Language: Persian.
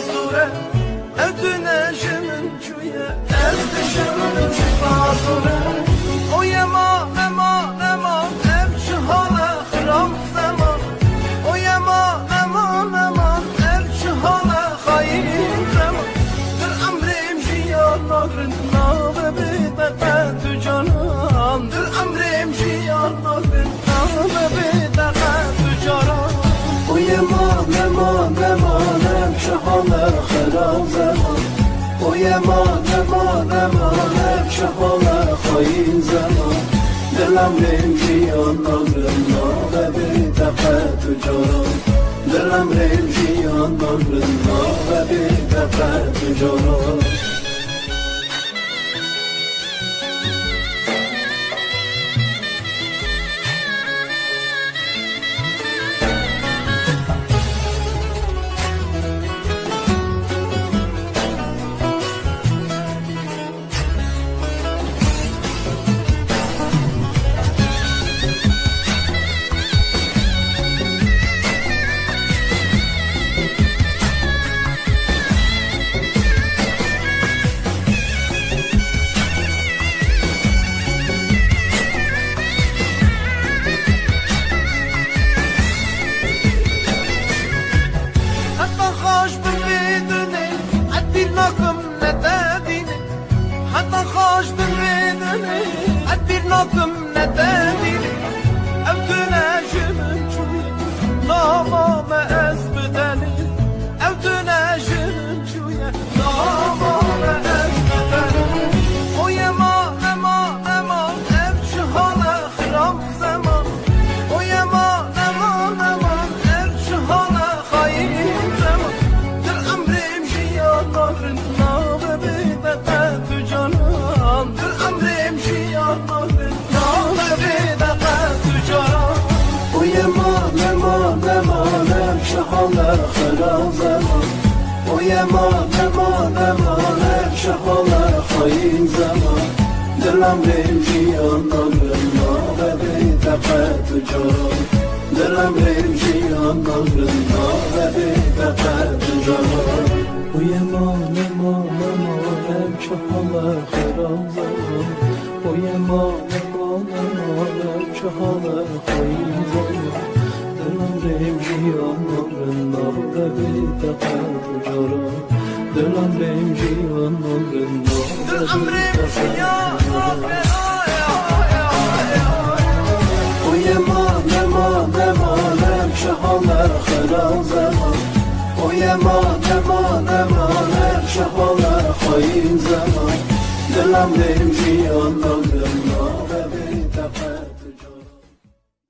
بازوره اتونه شمن چویه اتشمن بازوره اوی ما نما امش حال خرام زمان اوی ما نما امش حال خاین زمان در امریم جیان ناگرن نابه بیده تو جانم در امریم جیان ناگرن نابه بیده تو جانم اوی ما نما امش حال خرام زمان اوی ما نما امش حال خاین زمان دلم ریم جیان ناگرن نابه بیده تو جانم دلم ریم جیان ناگرن نابه بیده تو جانم حتى خوش بالبيدني أدبير نظم نداني أو تناجم شوي ناما ما أثبتني أو تناجم شوي ناما ما أثبتني ويا ما أمشي هلا خرام زمان ويا ما أمشي هلا خاين زمان در أمري مشي ناغرن نابه بيدت تو جانم در أمري مشي ناغرن نابه بيدت تو جانم ويا ما أمشي هلا خرام زمان ويا ما أمشي هلا خاين زمان در أمري مشي ناغرن نابه بيدت تو جانم در أمري مشي ناغرن نابه بيدت تو جانم ويا ما امشي هلا خرام زمان ويا ما امشي هلا خاين زمان دلم ریم جیان ناگرن نابه بیدت تو جانم دلم ریم جیان ناگرن نابه بیدت تو جانم ويا ما امشي هلا خرام زمان ويا ما امشي هلا خاين زمان دلم ریم جیان ناگرن